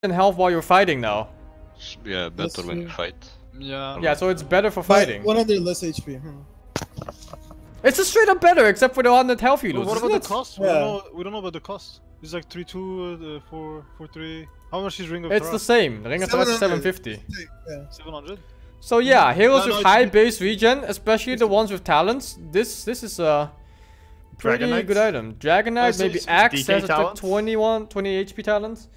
health while you're fighting now. Yeah, better when you fight. Yeah. Yeah, so it's better for fighting. 100 less HP. It's a straight up better, except for the 100 health you lose. What about the cost? Yeah. We don't know about the cost. It's like 3-2, 4-3. How much is Ring of It's Taras? the same. The Ring of Taras is 750. 750. Yeah. 700? So yeah, heroes No, with no, high it's- base regen, especially the ones with talents. This is a pretty Dragon good item. Dragon Knight, so maybe it's Axe DK has a talents? 20 HP talents.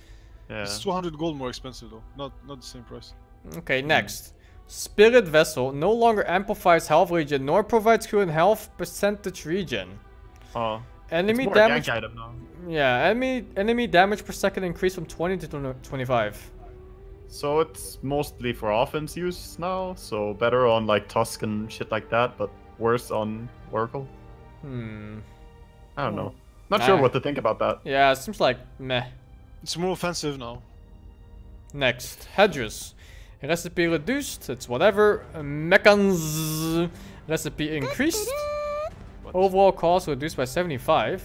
Yeah. It's 200 gold more expensive though. Not the same price. Okay, next. Spirit Vessel no longer amplifies health regen nor provides current health percentage regen. Oh. Enemy It's more damage. a gank item now. Yeah, enemy damage per second increased from 20 to 25. So it's mostly for offense use now, so better on like Tusk and shit like that, but worse on Oracle. I don't know. Not sure what to think about that. Yeah, it seems like meh. It's more offensive now. Next, Hedges. Recipe reduced, it's whatever. Mechans. Recipe increased. Overall cost reduced by 75.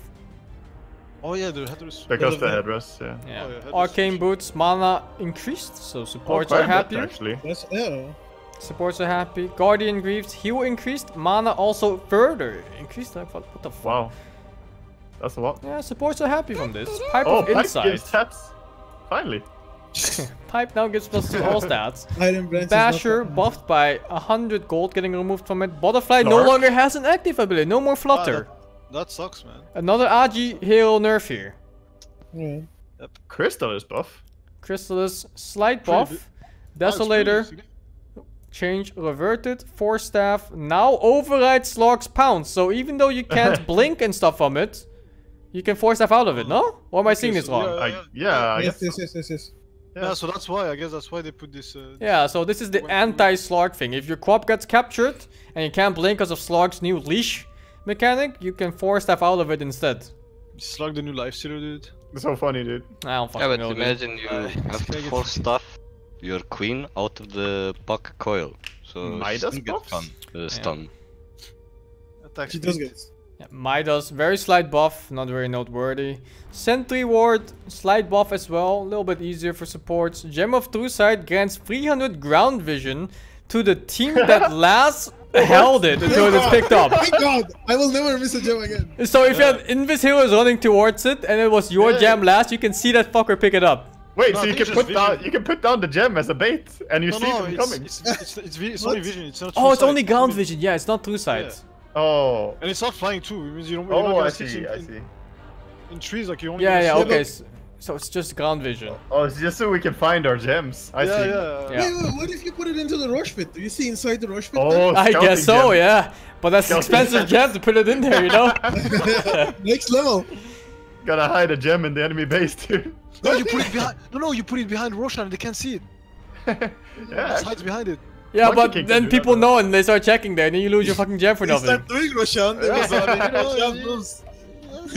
Oh yeah, the headrest. Because the headrest, yeah. Yeah. Oh, yeah, headrest Arcane is- boots, mana increased, so supports quite are a bit, happier. actually. That's, yeah. Supports are happy. Guardian Greaves, heal increased, mana also further increased. Like what the fuck? Wow. That's a lot. Yeah, supports are happy from this. Pipe Oh, of Pipe Insight. gives stats. Finally. Pipe now gives plus 2 all stats. Item branch Basher is not buffed by 100 gold getting removed from it. Butterfly no Snark. longer has an active ability. No more flutter. That sucks, man. Another Agi hero nerf here. Yeah. Crystal is buff. Chrysalis slight Pretty buff. big. Oh, it's Desolator pretty big. change reverted. Force staff now overrides Slog's pounce. So even though you can't blink and stuff from it, you can force staff out of it. No? Or am I seeing Okay, this so wrong? yeah. I Yes, guess. yes. Yeah, so that's why. I guess that's why they put this. Yeah, so this is the anti-Slog thing. If your corp gets captured and you can't blink because of Slog's new leash mechanic, you can force stuff out of it instead. Slug the new life stealer, dude. It's so funny, dude. I don't Yeah, fucking but know. dude. imagine you have to force stuff your queen out of the puck coil. So Midas she gets buffs? stun. Attack She speed. does good. Yeah, Midas, very slight buff, not very noteworthy. Sentry Ward, slight buff as well, a little bit easier for supports. Gem of True Sight grants 300 ground vision to the team that last held it until it's picked up. Thank God! I will never miss a gem again. So if you had Invis heroes running towards it and it was your jam last, you can see that fucker pick it up. Wait, No, so I you think can it's put just down vision. you can put down the gem as a bait, and you see them coming. It's only vision. It's not. Oh, true it's sight. only ground vision. Yeah, it's not True Sight. Yeah. Oh. And it's not flying too. It means you're not Oh, gonna I see see. it I in, see. in trees like you only. Yeah, gonna yeah, see it. okay. So it's just ground vision. Oh, it's just so we can find our gems. I Yeah, see. yeah. Yeah. Wait, what if you put it into the Roche pit? Do you see inside the Roche pit? Oh, I scouting guess so, gem. yeah. But that's Scouting expensive gem to put it in there, you know? Next level. Gotta hide a gem in the enemy base too. No, you put it behind. No, you put it behind Roshan and they can't see it. Yeah. It hides behind it. Yeah, Monkey but King can then do people that, know and they start checking there and then you lose your fucking gem for They nothing. start doing Roshan.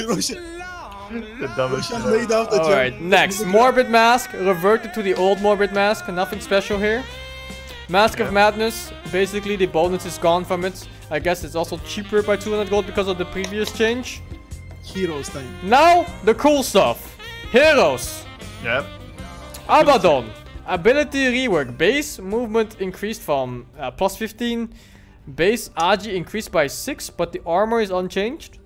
Roshan The dumbest shit. laid out the gem. Alright, next. Morbid Mask, reverted to the old Morbid Mask. Nothing special here. Mask of Madness, basically the bonus is gone from it. I guess it's also cheaper by 200 gold because of the previous change. Heroes time. Now, the cool stuff. Heroes. Yep. Abaddon. Ability rework. Base movement increased from plus 15. Base Agi increased by 6, but the armor is unchanged.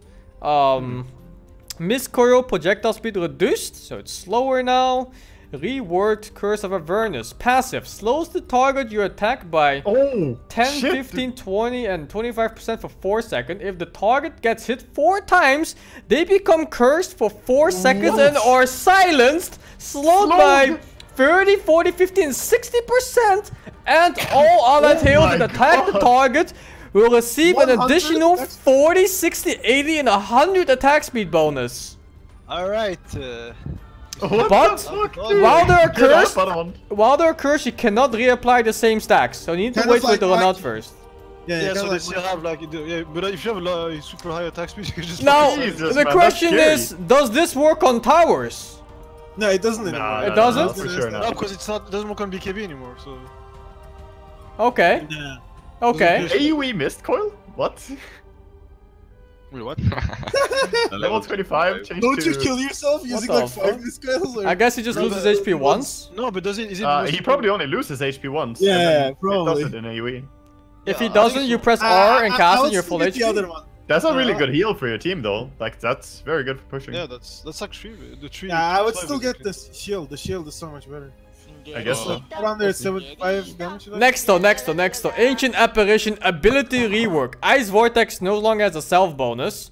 Miss Coil projectile speed reduced, so it's slower now. Reworked Curse of Avernus. Passive. Slows the target you attack by 10, shit. 15, 20, and 25% for 4 seconds. If the target gets hit 4 times, they become cursed for 4 seconds and are silenced. Slowed by 30, 40, 50, and 60%. And all allied heroes that attack the target will receive an 100? additional 40, 60, 80, and 100 attack speed bonus. Alright. What But the fuck, while they're Get up, cursed, Padawan. while they're cursed, you cannot reapply the same stacks. So you need to Kind of wait for it to like run out Mike. first. Yeah, so they like, still have like, but if you have a super high attack speed, you can just. Now, Jesus, the man, question that's is, does this work on towers? no, it doesn't anymore. Nah, It doesn't? no, for sure No, not. because it's not. It doesn't work on BKB anymore. So. Okay, Yeah. okay. AoE mist coil? What? Wait, what? Level 25 changed Don't to... you kill yourself using the like fuck? 5 skills? I guess he just loses HP once. No, but does it? Is it? he probably only loses HP once. Yeah, and then it probably. does it in AoE. If he Yeah, I doesn't, think you so. press R and cast I'll and you're full skip the other HP. one. That's a really good heal for your team, though. Like, that's very good for pushing. Yeah, that's actually the tree. Yeah, I would still get this shield. The shield is so much better. I guess so. Around there, 75 damage. Next though. Ancient Apparition ability rework. Ice Vortex no longer has a self bonus.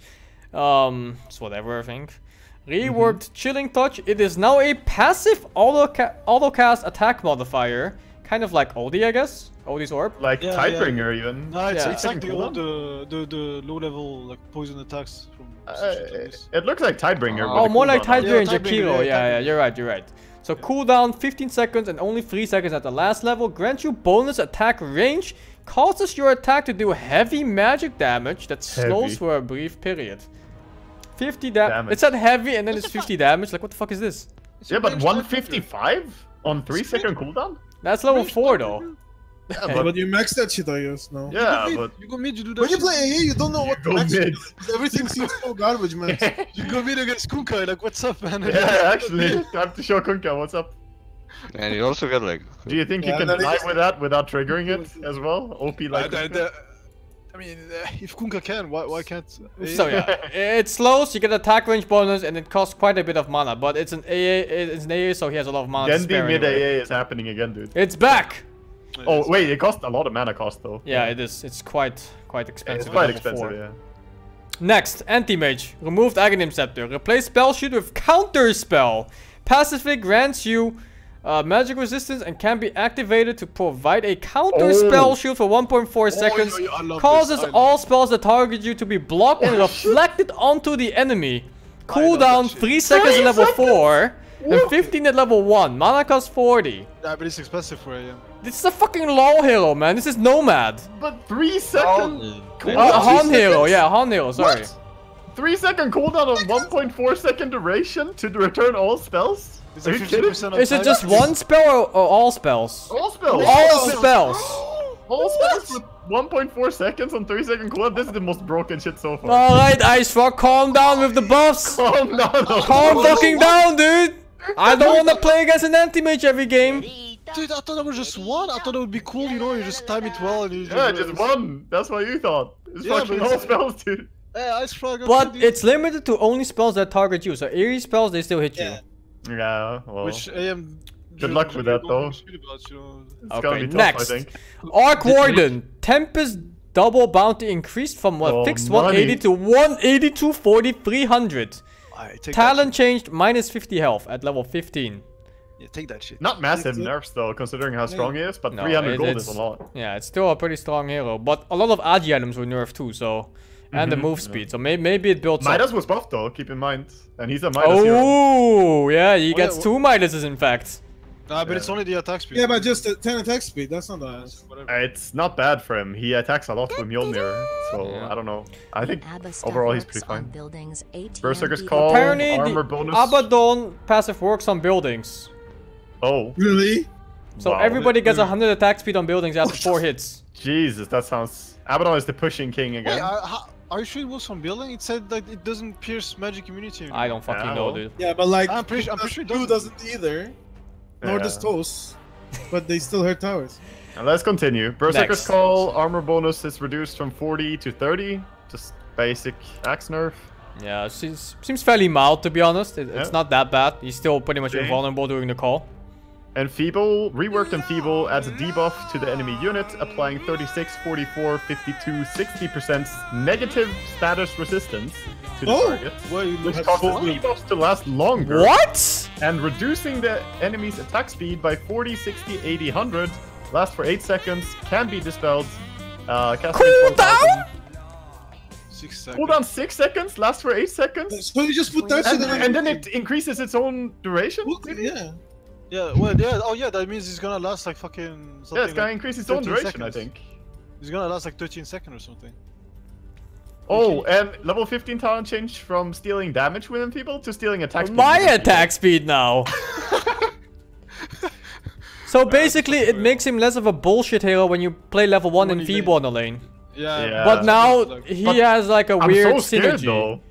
It's whatever, I think. Reworked Chilling Touch. It is now a passive auto-cast attack modifier. Kind of like Odie, I guess. Odie's Orb. Like Yeah, Tidebringer, even. No, it's, Yeah. it's like the Second old, the low level like poison attacks from. It looks like Tidebringer. Oh, more like Tidebringer and Yeah, Jakiro. Tidebringer, Yeah, yeah, you're right. So cooldown 15 seconds and only 3 seconds at the last level. Grants you bonus attack range. Causes your attack to do heavy magic damage that slows Heavy. for a brief period. 50 damage. Damage. It said heavy and then it's 50 damage. Like, what the fuck is this? Yeah, but 155 on 3-second cooldown? That's level 4 though. Yeah, Yeah, but you max that shit, I guess, no? Yeah, but You go mid, you do that. When you shit. play AA, you don't know what to go max. mid. Everything seems so garbage, man. You go mid against Kukai, like what's up, man? yeah, actually, I have to show Kunka what's up. And you also got like. Do you think Yeah, you can then deny it's- with that without triggering it as well? OP like. I mean, if Kunka can, why can't? So yeah, it slows, you get attack range bonus, and it costs quite a bit of mana. But it's an AA, so he has a lot of mana to Gendy spare mid anyway. AA is happening again, dude. It's back! Oh wait, it costs a lot of mana cost though. Yeah, it is. It's quite expensive. It's at quite level expensive, 4. yeah. Next, Antimage. Removed Aghanim Scepter. Replace Spell Shield with Counter Spell. Passively grants you magic resistance and can be activated to provide a counter spell shield for 1.4 seconds. I love Causes this, I love all spells that target you to be blocked and reflected onto the enemy. Cooldown that shit. 3 seconds at level 4 and 15 at level 1. Mana cost 40. Yeah, but it's expensive for AM. This is a fucking LoL hero, man. This is Nomad. But 3 seconds. Han hero, yeah, Han hero, sorry. 3-second cooldown on 1.4 second duration to return all spells? It's Are like you kidding? 50% Is it just one spell or all spells? All spells. All spells. All spells with 1.4 seconds on 3-second cooldown. This is the most broken shit so far. Alright, Ice Rock, calm down with the buffs. Calm down. Calm fucking down, dude. I don't want to play against an anti-mage every game. Dude, I thought that was just one. I thought it would be cool, you know, you just time it well and you Yeah, just one. That's what you thought. It's Yeah, fucking but all it's- spells, dude. Hey, Ice Frog. But it's limited to only spells that target you. So eerie spells, they still hit you. Yeah. Yeah, well, Which AM. Good luck with that, though. About, you know. it's gonna Okay, be tough, next. I think. Arc Warden. Tempest double bounty increased from what? Oh, Fixed money. 180 to 180 to 300. Alright, take Talent changed minus 50 health at level 15. that shit. Yeah, take that shit. Not massive That's it. nerfs though, considering how strong he is, but No, 300 gold it's- is a lot. Yeah, it's still a pretty strong hero. But a lot of Agi items were nerfed too, so. And the move speed, so maybe it builds up. Midas was buffed though, keep in mind. And he's a Midas hero. Oh, yeah, he gets yeah, 2 Midases in fact. Nah, but it's only the attack speed. Yeah, but just 10 attack speed, that's not bad. Whatever. It's not bad for him. He attacks a lot with Mjolnir, so Yeah. I don't know. I think Abba stuff overall he's works pretty on fine. buildings, ATM Berserker's people- Call, Apparently, armor the bonus. Abaddon passive works on buildings. Oh, Really? So wow. everybody gets 100 attack speed on buildings after 4 hits. Jesus, that sounds... Abaddon is the pushing king Wait, again. are you sure it was from building? It said that it doesn't pierce magic immunity. I don't fucking Yeah, know, well. dude. Yeah, but like, I'm pretty sure it Blue doesn't. doesn't either. Nor Yeah. does Toast. But they still hurt towers. And let's continue. Berserker's Next. Call, armor bonus is reduced from 40 to 30. Just basic axe nerf. Yeah, seems fairly mild to be honest. It's Yeah. not that bad. He's still pretty much Okay. invulnerable during the call. Enfeeble, reworked Enfeeble adds a debuff to the enemy unit, applying 36, 44, 52, 60% negative status resistance to the Oh! target, Well, you which look causes at debuffs to last longer, What? and reducing the enemy's attack speed by 40, 60, 80, 100, lasts for 8 seconds, can be dispelled, cast range Cooldown? 6 seconds. Cooldown 6 seconds, lasts for 8 seconds, So you just put that shit and then it increases its own duration? Yeah. Yeah, well, yeah. Oh, yeah. That means it's gonna last like fucking. Something Yeah, it's gonna like increase its own 13 duration, I seconds. think. It's gonna last like 13 seconds or something. Oh, and level 15 talent change from stealing damage within people to stealing attack speed. My within attack speed now. So basically, it makes him less of a bullshit hero when you play level 1 When in he Feeble on the lane. Yeah. Yeah. But now Like, he But has like a I'm weird so scared synergy. though.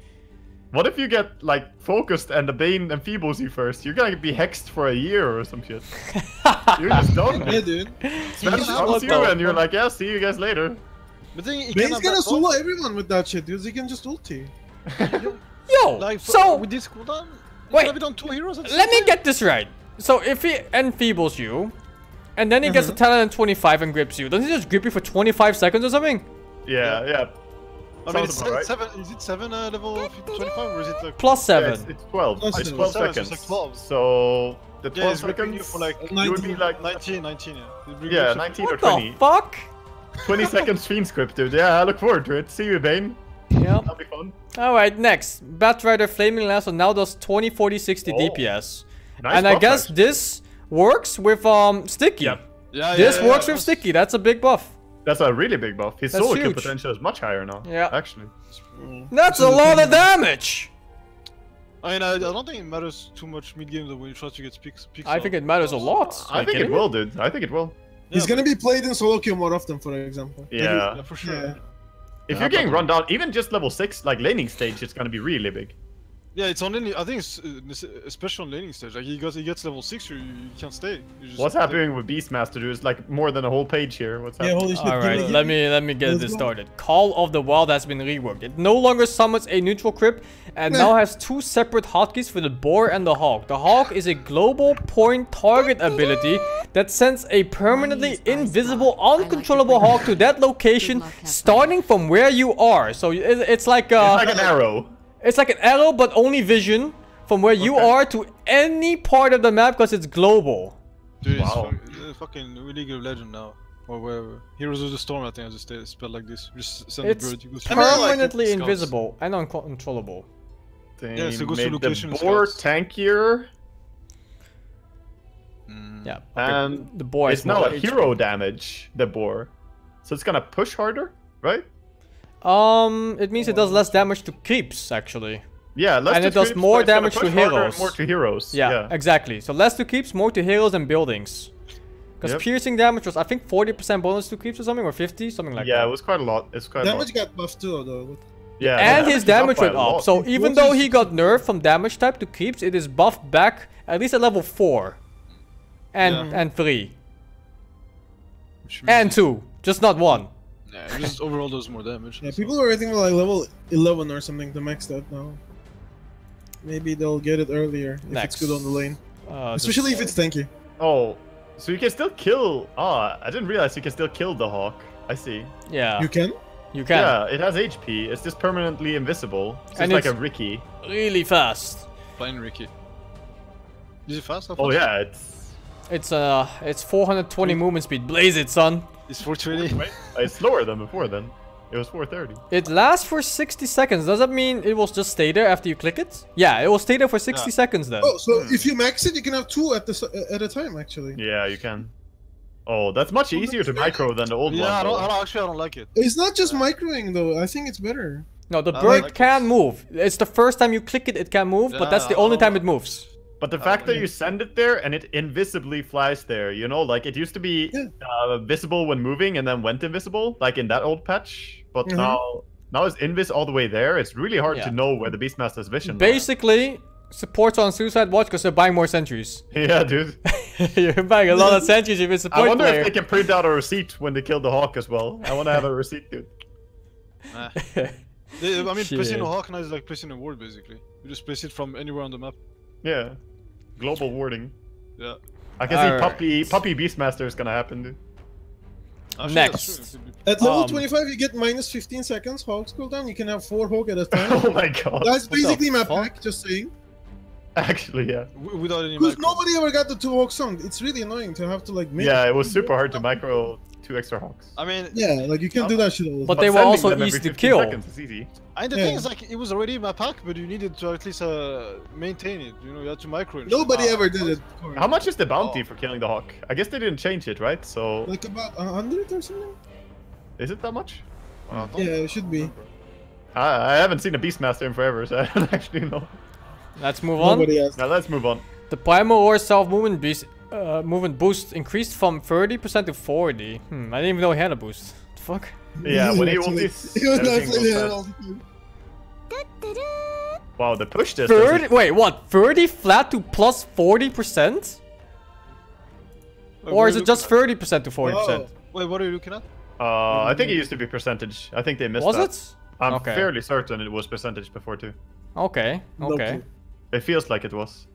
What if you get like focused and the Bane enfeebles you first? You're gonna be hexed for a year or some shit. You're just done. Yeah, dude. Smash What comes you the and you're like, yeah, see you guys later. But then he Bane's cannot gonna back solo off. everyone with that shit, dude. He can just ulti. Yo, Like, so with this cooldown, wait, have it on 2 heroes at the let same me get this right. So if he enfeebles you, and then he gets a talent at 25 and grips you, doesn't he just grip you for 25 seconds or something? Yeah, yeah. I mean, Sounds about right. 7, is it 7 level 25 or is it like... Plus Yeah, 7. it's 12. Plus It's 12. 12 So it's seconds. like 12. So the 12 Yeah, it's ripping you seconds for like... you would be like 19, yeah. yeah, 19 or What 20. the fuck? 20 seconds stream script, dude. Yeah, I look forward to it. See you, Bane. Yep. That'll be fun. Alright, next. Batrider Flaming Lasso now does 20, 40, 60 Oh. DPS. Nice And I buff, guess actually. this works with Sticky. Yep. Yeah, This yeah, works yeah, with Sticky. That's a big buff. That's a really big buff. His That's solo kill huge. potential is much higher now. Yeah. Actually. That's a lot of damage. I mean, I don't think it matters too much mid game though when you try to get picks I think it matters a lot. I think it will, dude. I think it will. He's gonna be played in solo queue more often, for example. Yeah. Yeah, for sure. Yeah. If you're getting run down, even just level 6, like laning stage, it's gonna be really big. Yeah, it's on any. I think it's especially on laning stage. Like he gets level 6, you can't stay. You just What's happening with Beastmaster, dude? It's like more than a whole page here. What's Yeah, happening? holy shit. Alright, give let me get Let's this go. started. Call of the Wild has been reworked. It no longer summons a neutral crypt and now has 2 separate hotkeys for the boar and the hawk. The hawk is a global point target ability that sends a permanently invisible, uncontrollable hawk to that location starting from where you are. So it's like It's like an arrow. it's like an arrow but only vision from where you are to any part of the map because it's global. Dude, Wow. it's fucking League of Legends now. Or wherever. Heroes of the Storm, I think, has a spell like this. Just send It's the bird, you go permanently scouts. invisible and uncontrollable. They Yeah, so it goes to made location the and boar scouts. tankier, Yeah. and the boar it's is now more a hero damage, the boar. So it's gonna push harder, right? It means it does less damage to creeps actually. Yeah, less And to it does creeps, more but it's gonna damage to push harder and heroes. More to heroes. Yeah, exactly. So less to creeps, more to heroes and buildings. Because Yep. piercing damage was I think 40% bonus to creeps or something, or 50, something like Yeah, that. it was quite a lot. It's quite a lot. Damage got buffed too, though. Yeah, And the his is damage by went a up. lot. So even though he got nerfed from damage type to creeps, it is buffed back at least at level 4. And 3. Which And means- 2. Just not 1. Yeah, it just overall does more damage. Yeah, people are waiting for like level 11 or something to max that now. Maybe they'll get it earlier if Next. it's good on the lane. Just- Especially if it's tanky. Oh, so you can still kill. Ah, I didn't realize you can still kill the hawk. I see. yeah, You can? you can. Yeah, it has HP. It's just permanently invisible. So And it's like a it's- Ricky. Really fast. Playing Ricky. Is it fast? How Oh fast? yeah, It's 420 movement speed. Blaze it, son. It's 420. it's slower than before. Then it was 430. It lasts for 60 seconds. Does that mean it will just stay there after you click it? Yeah, it will stay there for 60 Yeah. seconds then. Oh, so if you max it, you can have 2 at a time, actually. Yeah, you can. Oh, that's much easier to micro than the old Yeah, one. though. I don't like it. It's not just microing, though. I think it's better. No, the I bird like can it. move. It's the first time you click it, it can move, but that's the only time it moves. But the fact that you send it there and it invisibly flies there, you know, like it used to be visible when moving and then went invisible, like in that old patch. But now it's invis all the way there. It's really hard Yeah. to know where the Beastmaster's vision. Basically, supports on Suicide Watch because they're buying more sentries. Yeah, dude. You're buying a lot of sentries if it's a I support wonder player. if they can print out a receipt when they kill the hawk as well. I want to have a receipt, dude. I mean, Shit. placing a hawk now is like placing a ward basically. You just place it from anywhere on the map. Yeah. Global warding. Yeah. I can see Alright. puppy Beastmaster is gonna happen, dude. Actually, Next. that's true. It could be- At level Um, 25, you get minus 15 seconds Hawk's cooldown. You can have 4 Hawk at a time. Oh my god. That's the basically my fuck? pack, just saying. Actually, yeah. Without any Because micro. nobody ever got the 2 Hawk song. It's really annoying to have to like make. Yeah, it was super hard to micro 2 extra hawks. I mean, Yeah, like you can do that shit all the But time. they were sending also them every easy to 15 kill. seconds is easy. the Yeah. thing is like it was already in my pack, but you needed to at least maintain it. You know, you had to micro it. Nobody ever did it. How much is the bounty for killing the hawk? I guess they didn't change it, right? So Like about 100 or something? is it that much? Yeah, it should be. I haven't seen a Beastmaster in forever, so I don't actually know. Let's move on. Nobody has. Now let's move on. The Primal Roar self-movement movement boost increased from 30% to 40. I didn't even know he had a boost. fuck? Yeah, when he Literally. ultis, He was not everything playing it goes all fast. the time. Wow, the push distance. 30? Wait, what? 30 flat to plus 40%? Or is it just 30% to 40%? Oh. Wait, what are you looking at? I think it used to be percentage. I think they missed Was that. it? I'm Okay. fairly certain it was percentage before too. Okay, No okay. clue. It feels like it was.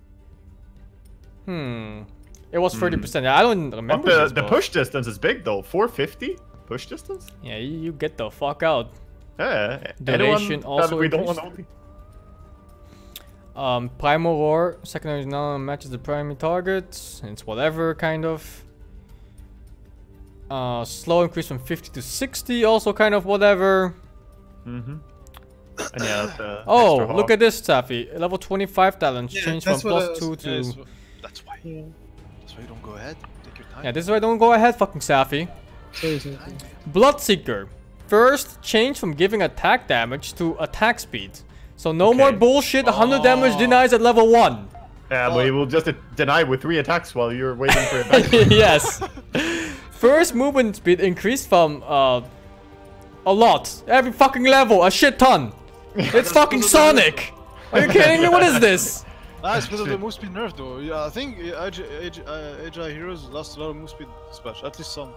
It was 30%. Yeah, I don't But remember this, the but- push distance is big though. 450 push distance. Yeah, you get the fuck out. Yeah. Duration Anyone also that we don't want increased? to Primal Roar, secondary now matches the primary target. It's whatever, kind of. Slow increase from 50 to 60, also kind of whatever. And yeah, the Oh, extra look hog. at this, Taffy. Level 25 talents Yeah, change from that's what I plus 2 was- to... Yeah, that's why. Yeah. That's why you don't go ahead. Take your time. Yeah, this is why I don't go ahead, fucking Safi. Seriously. Bloodseeker. First, change from giving attack damage to attack speed. So no more bullshit, 100 damage denies at level 1. Yeah, but he will just deny with 3 attacks while you're waiting for it back. Yes. First movement speed increased from a lot. Every fucking level, a shit ton. It's fucking Sonic. Are you kidding me? What is this? Ah, it's because of the move speed nerf though. Yeah, I think AGI heroes lost a lot of move speed splash, at least some.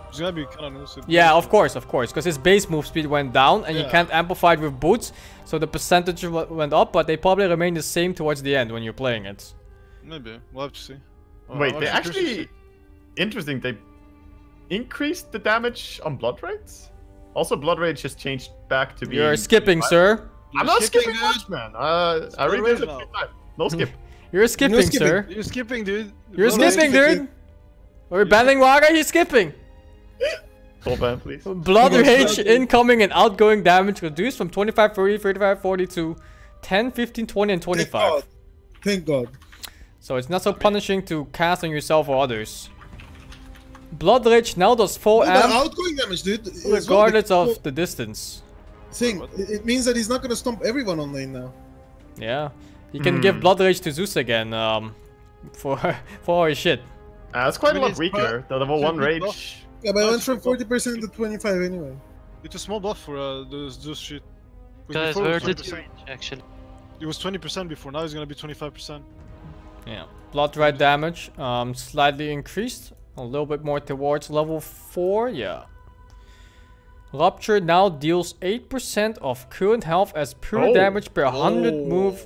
It's gonna be kind of move speed. Yeah, of course, because his base move speed went down and you Yeah. can't amplify it with boots, so the percentage went up, but they probably remain the same towards the end when you're playing it. Maybe. We'll have to see. Well, Wait, I'm they curious to actually... see. Interesting, they increased the damage on Blood Rates? Also, Blood Rage has changed back to be... You're skipping, sir. I'm not skipping dude. much, man. I read this a few times. No skip. You're skipping, skipping. sir. You're skipping, dude. You're Blood Rage. skipping, dude. We're banning Waga, he's skipping. Full ban, please. Blood Because Rage Blood- incoming and outgoing damage reduced from 25, 30, 35, 40 to 10, 15, 20, and Thank 25. God. Thank God. So it's not so punishing to cast on yourself or others. Blood Rage now does full No, the amp outgoing damage, dude. is what regardless the- of the distance. Thing. It means that he's not gonna stomp everyone on lane now. Yeah. You can give Blood Rage to Zeus again, for all his shit. It's quite I mean, a lot it's weaker. The level it's a 1 big rage. buff. Yeah, but it Oh, went from it's a big 40% to 25 anyway. It's a small buff for those shit. 'Cause Guys, before it where was did it 20%. range actually? It was 20% before, now it's gonna be 25%. Yeah. Blood Rite damage, slightly increased. A little bit more towards level 4, yeah. Rupture now deals 8% of current health as pure Oh. damage per 100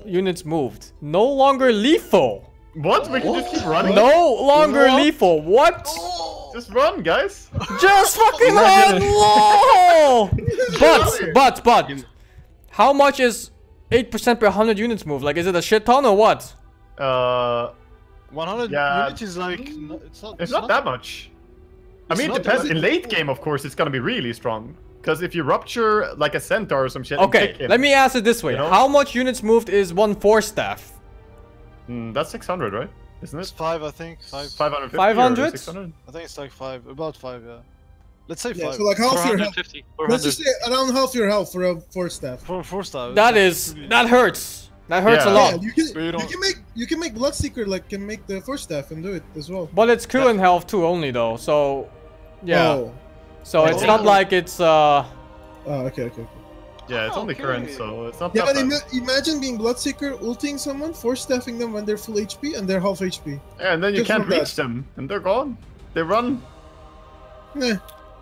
units moved. No longer lethal. What? We can just keep running? No longer What? lethal. What? Just run, guys. Just fucking run! LOL! But, how much is 8% per 100 units moved? Like, is it a shit ton or what? 100 Yeah. units is like... It's not that much. I It's mean, it not depends. that- In late game, of course, it's gonna be really strong. Because if you rupture like a centaur or some shit, Okay, and kick him, let me ask it this way. You know? How much units moved is one force staff? That's 600, right? Isn't It's it? 5, I think. 5. 550 500? or 600? I think it's like 5. About 5, yeah. Let's say 5. Yeah, so like half your health. 450, Let's just 400. say around half your health for a 4 staff. For 4 stars. That hurts. That hurts a Yeah. lot. Yeah, But you don't- you can make Bloodseeker like can make the 4 staff and do it as well. But it's current health too only though, so yeah. Oh. So it's not like it's Oh, okay. Yeah, it's only okay. current, so it's not Yeah, that but bad. imagine being Bloodseeker, ulting someone, 4 staffing them when they're full HP and they're half HP. Yeah, and then you Just can't from that. reach them, and they're gone. They run. Eh.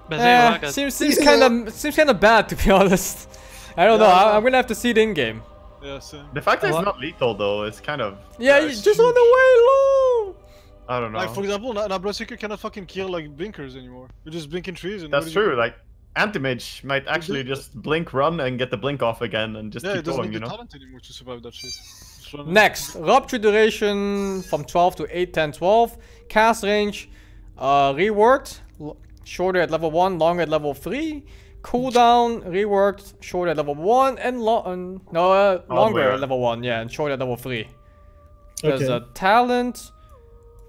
But hey, Waga, seems Yeah. kind of bad to be honest. I don't know. Yeah. I'm gonna have to see it in game. Yeah, same. The fact that it's What? not lethal though is kind of... Yeah, you it's just on the way low. I don't know. Like, for example, now Berseker cannot fucking kill, like, blinkers anymore. You're just blinking trees and... That's what do you true. Like, Antimage might actually just blink, run, and get the blink off again, and just do? Yeah, it keep doesn't going, need you the know? talent anymore to survive that shit. Just run. Next, rupture duration from 12 to 8, 10, 12. Cast range reworked. Shorter at level 1, longer at level 3. Cooldown reworked, shorter at level 1 and longer where? at level 1, yeah, and shorter at level 3. There's Okay. a talent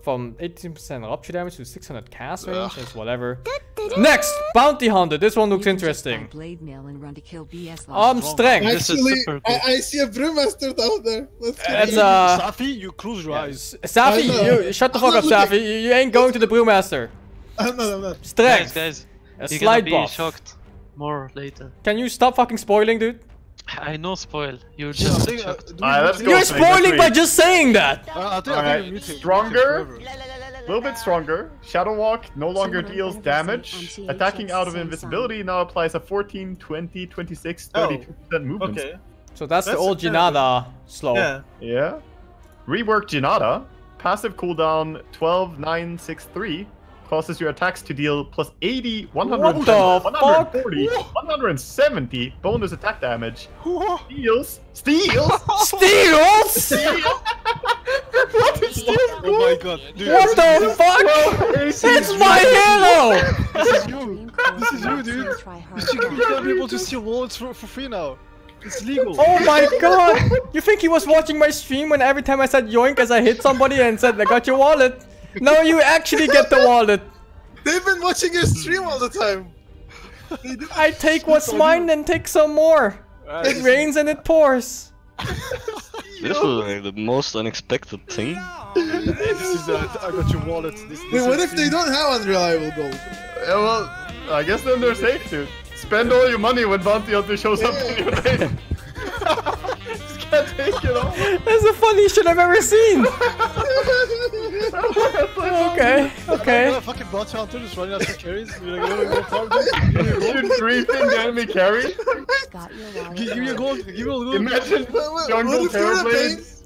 from 18% rupture damage to 600 cast range, is whatever. Next, Bounty Hunter. This one looks interesting. Blade mail and run to kill BS Strength. This is Actually, super cool. I see a Brewmaster down there. Let's get That's it. Safi, you close your eyes. Safi, I know. you shut the I'm fuck up, not Safi. You ain't going to the Brewmaster. I'm not. Strength. Guys, A You're slight gonna be buff. shocked more later. Can you stop fucking spoiling, dude? I know spoil. You're I just think, shocked. Let's go. You're Snake, let's spoiling read. by just saying that! I think Alright, we mutate stronger. forever. A little bit stronger. Shadow Walk no longer Someone deals on damage. THX Attacking out of SingSing. invisibility now applies a 14, 20, 26, 32% movement. Okay. So that's the That's old fair. Jinada slow. Yeah. Yeah. Rework Jinada. Passive cooldown 12, 9, 6, 3. Causes your attacks to deal plus 80, 100, What the 140, 170 bonus attack damage. Steals. Steals? What is steals? Oh my god, dude. What the fuck? It's my hero! This is you. This is you, dude. You're gonna be able to steal wallets for free now. It's legal. Oh my god! You think he was watching my stream when every time I said yoink as I hit somebody and said I got your wallet? Now you actually get the wallet. They've been watching your stream all the time. I take what's mine and take some more. It rains and it pours. This was like the most unexpected thing. This is I got your wallet. Wait, what if they don't have unreliable gold? Yeah, well, I guess then they're safe, dude. Spend all your money when Bounty Hunter shows up in your name. Just can't take it all. That's the funniest shit I've ever seen. Okay, okay. Fucking Bounty Hunter just running after carries. You're like, go farm, dude. You're griefing the enemy carry. Got your wallet. Give me a gold. Give me a gold. Imagine jungle What if you're a Bane? Terrorblades.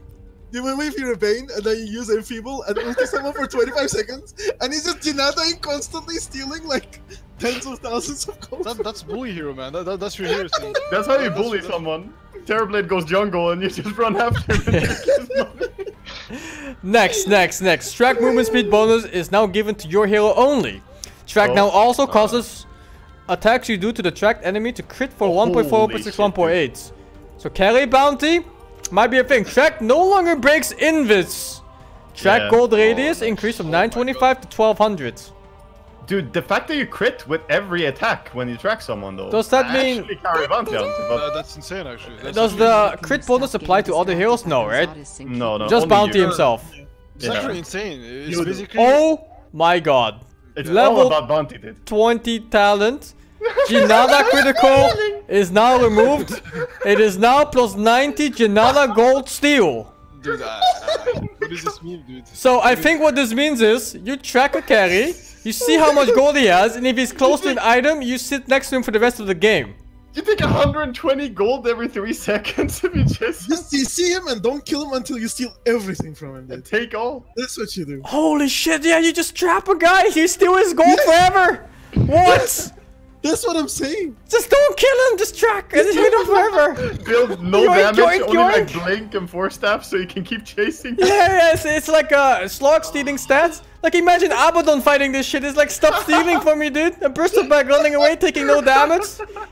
Wait if you're a Bane and then you use Enfeeble and ulti someone for 25 seconds and he's just Jinadaing constantly stealing like tens of thousands of gold. That's bully hero, man. That's your hero thing. That's how you bully someone. Terrorblade goes jungle and you just run after him and take his money. Next. Track movement speed bonus is now given to your hero only. Track now also causes attacks you do to the tracked enemy to crit for 1.4 Holy versus shit, 1.8. So carry bounty might be a thing. Track no longer breaks invis. Track Yeah. gold radius increased from 925 to 1200. Dude, the fact that you crit with every attack when you track someone though. Does that mean- actually carry Bounty Hunter, but That's insane, actually. That's Does the crit bonus apply to other heroes? No, right? no, Just only bounty you. himself. It's Yeah. actually insane. It's Dude. basically. Oh my god. It's Level all about bounty, dude. 20 talent. Jinada critical is now removed. It is now plus 90 Jinada gold steel. Dude, what does this mean, dude? So I think what this means is you track a carry, you see how much gold he has, and if he's close to an item, you sit next to him for the rest of the game. You take 120 gold every 3 seconds if you just You see him and don't kill him until you steal everything from him, dude. take all. That's what you do. Holy shit, yeah, you just trap a guy, you steal his gold forever. What? That's what I'm saying. Just don't kill him, just track and hit him forever. Build no Yoink, damage, yoink, only like yoink. blink and force staff so you can keep chasing. Yeah, it's like a slog stealing stats. Like imagine Abaddon fighting this shit. It's like stop stealing from me, dude. And Berseker running away, taking no damage.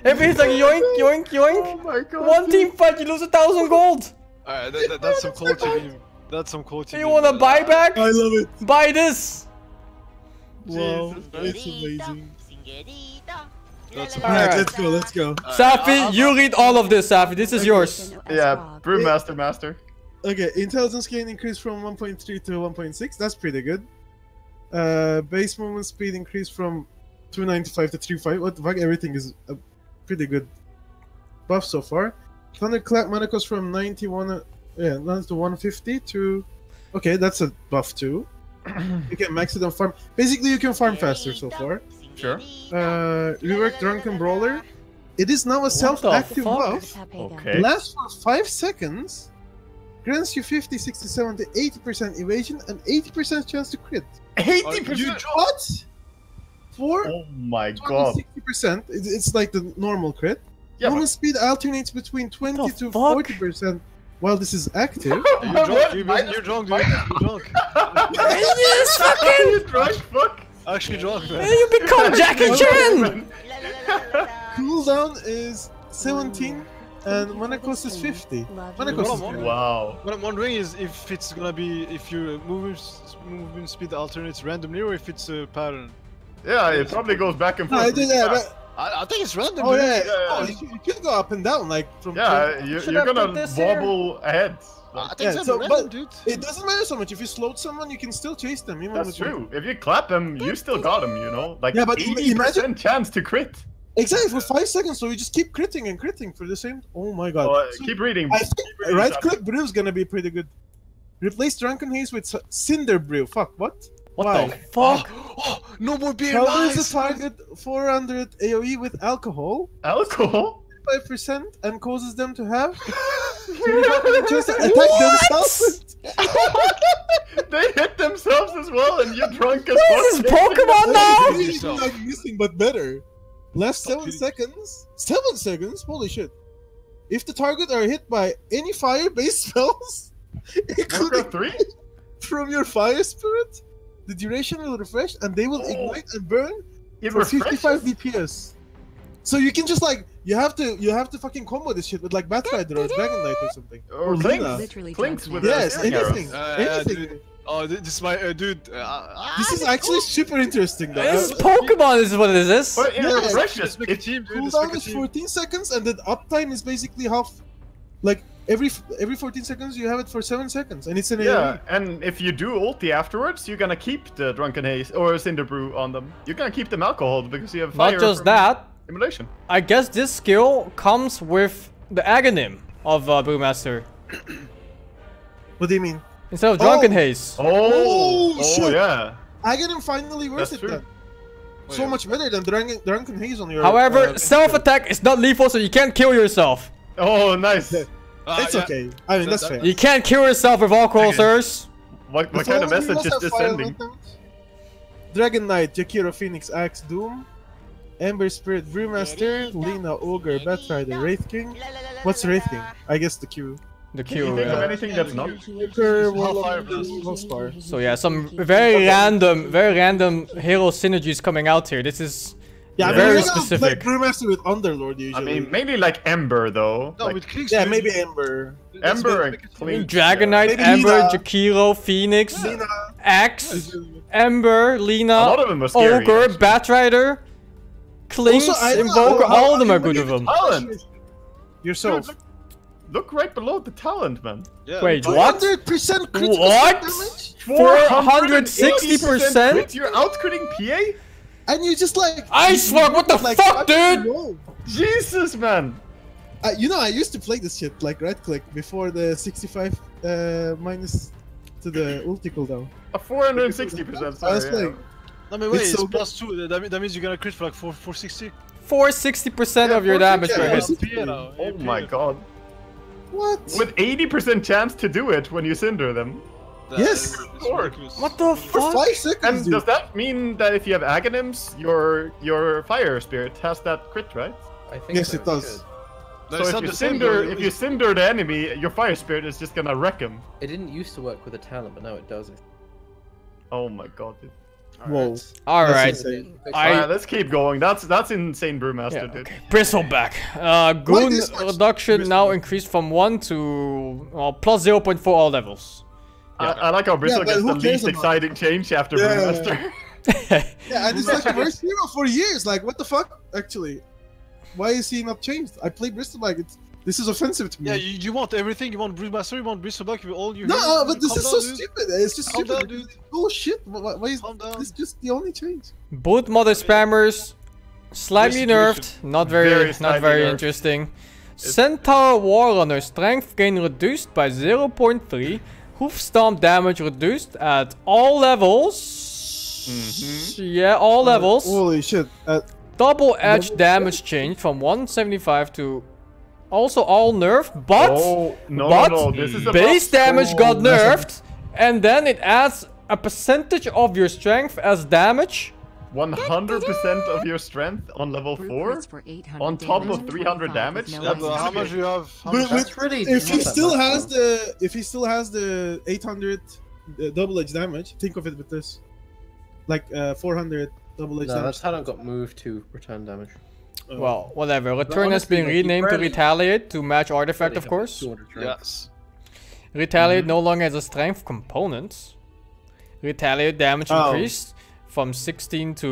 Everything's like yoink, yoink, yoink. Oh my god. One team fight, you lose 1,000 gold. Alright, that's some quality meme. That's some quality You meme. wanna buy back? I love it. Buy this. Wow, Jesus, it's amazing. That's Alright. Alright, let's go. Safi, you read all of this, Safi. This is yours. Yeah, Brewmaster Master. Okay, intelligence gain increased from 1.3 to 1.6. That's pretty good. Base movement speed increased from 295 to 35. What the fuck? Everything is a pretty good buff so far. Thunderclap mana cost from 91, down to 150 to. Okay, that's a buff too. You can max it on farm. Basically, you can farm faster so far. Sure. Rework Drunken Brawler. It is now a self-active fuck? buff. Okay. Lasts for 5 seconds. Grants you 50, 60, 70, 80% evasion and 80% chance to crit. 80%? What? For Oh my god. 60%, it's like the normal crit. Yeah, Movement speed alternates between 20 The to fuck? 40% while this is active. You're drunk, you're drunk, dude. You're drunk. Yes, fucking. You drunk fuck. Actually drunk, man. You become Jackie Chan. Cooldown is 17 and mana cost is 50. Mana cost is 50. Wow. What I'm wondering is if it's gonna be if your movement speed alternates randomly or if it's a pattern. Yeah, it probably goes back and No, forth. yeah, I think it's random. Oh dude. yeah. Oh, you can go up and down like from. Yeah, you're Should I gonna put this here? wobble ahead. I think Yeah, it's so, random, but dude. it doesn't matter so much. If you slowed someone, you can still chase them. Even That's with true. If you clap them, you still got them, you know? Like Yeah, but 80% imagine- chance to crit. Exactly for 5 seconds, so you just keep critting and critting for the same. Oh my god! Oh, So keep reading. I think right click brew is gonna be pretty good. Replace Drunken Haze with Cinder Brew. Fuck what? What Why? the fuck? Oh, no more beer. Covers the Nice. target 400 AOE with alcohol, Alcohol? 5%, and causes them to have 25% chance to attack themselves. They hit themselves as well, and you're drunk as This is fuck. Pokemon now! It's really like missing, but better. Last 7 seconds. 7 seconds? Holy shit! If the target are hit by any fire-based spells, including Warcraft 3? from your fire spirit, the duration will refresh and they will ignite and burn It for refreshes? 55 DPS. So you can just like you have to fucking combo this shit with like Batrider or Dragon Knight or something. Or Lina. Clinks. Literally Clinks jumped with in. Yes, the anything. Dude. Anything. Oh, this is my dude. This is actually super interesting though. This is Pokemon is what it is. But it Yeah, refreshes. Let's make a It, team, dude. Let's Cooldown make a is team. 14 seconds and the uptime is basically half. Like every 14 seconds you have it for 7 seconds and it's an yeah, AoE. and if you do ulti afterwards, you're gonna keep the Drunken Haze or Cinder Brew on them. You're gonna keep them alcohol because you have fire. Not just from that, Immolation. I guess this skill comes with the Aghanim of Brewmaster What do you mean? instead of Drunken Oh. Haze. Oh, shit. yeah. I get him finally worth That's it true. then. So much better than Drunken Haze on your. However, self-attack is not lethal, so you can't kill yourself. Oh, nice. It's yeah. okay. I mean, that's That- fair. You can't kill yourself with alcohol, sirs. What If kind of only you message is must this have fire sending? weapons. Dragon Knight, Jakiro Phoenix, Axe, Doom, Ember Spirit, Brewmaster, Lina, Ogre, Batrider, Wraith King. What's Wraith King? I guess the Q. The Can you Q. think of Yeah. anything that's not? Joker, Warlock, Fire Blast. Longstar. So yeah, some very random hero synergies coming out here. This is Yeah, Very we're gonna specific. play Brewmaster with Underlord I usually. mean, mainly like Ember though. No, Like, with clicks. yeah, dude. maybe Ember. Ember and I mean, Clink. Dragonite, Maybe Ember, Lina. Jakiro, Phoenix, Lina. Axe, Ember, A lot Lina, of them are scary. Ogre, actually. Batrider, Clinks, Also, I don't know Invoker, how- all of them how are you good look with at them. Talent. Yourself. Dude, look right below the talent, man. Yeah. Wait, what? 100% critical What? damage? 460%? Crit, you're out critting PA? And you just like... Ice Slug, what the like, fuck, fucking dude? roll. Jesus, man. You know, I used to play this shit, like right click, before the 65 minus to the ulti cooldown. A 460%. I was Sorry, playing. I mean, wait, It's it's so plus 2. That means you're gonna crit for like 460. 460% of your damage per hit. 460. Oh my god. What? With 80% chance to do it when you cinder them. Yes. What the For fuck? 5 seconds, And dude. does that mean that if you have Aghanims, your fire spirit has that crit, right? I think Yes, so, it does. No, So it's if not you the same, cinder, though. if you cinder the enemy, your fire spirit is just gonna wreck him. It didn't used to work with a talent, but now it does. Oh my god, dude. Whoa. Alright. That's insane. Alright, let's keep going. That's insane, Brewmaster, Yeah, dude. okay. Bristleback. Goon this much reduction now Bristleback? increased from 1 to plus 0.4 all levels. I like how Bristle but gets who the cares least about exciting change after Yeah. Brewmaster. Yeah, and it's like the worst hero for years. Like, what the fuck? Actually, why is he not changed? I play Bristleback. This is offensive to me. Yeah, you want everything. You want Brewmaster, you want Bristleback, you all you. No, but this Calm is down, so dude. stupid. It's just Calm stupid. down, dude. Oh shit! Why is Calm down. this just the only change? Boot mother spammers, slightly Good nerfed, not very Very slightly nerfed. interesting. Centaur Warrunner strength gain reduced by 0.3, hoof stomp damage reduced at all levels. Yeah, all levels. Holy shit! Double edge damage change from 175 to also all nerfed, but Oh, no, but no, this is base about- damage got Oh, nerfed, and then it adds a percentage of your strength as damage. 100% of your strength on level 4? Crits for 800 On top damage, of 300 25 damage? with no Yeah, but ice how damage. much do you have? How But much? That's really if not he that still much, has though. the 800 double edge damage, think of it with this, like 400 double edge No, damage. that's how it got moved to return damage. Oh. Well, whatever. Return has honestly, been like, you renamed to barely- Retaliate to match Artifact, Barely of have course. 200 strength. Yes. Retaliate no longer has a strength component. Retaliate damage Oh. increased from 16 to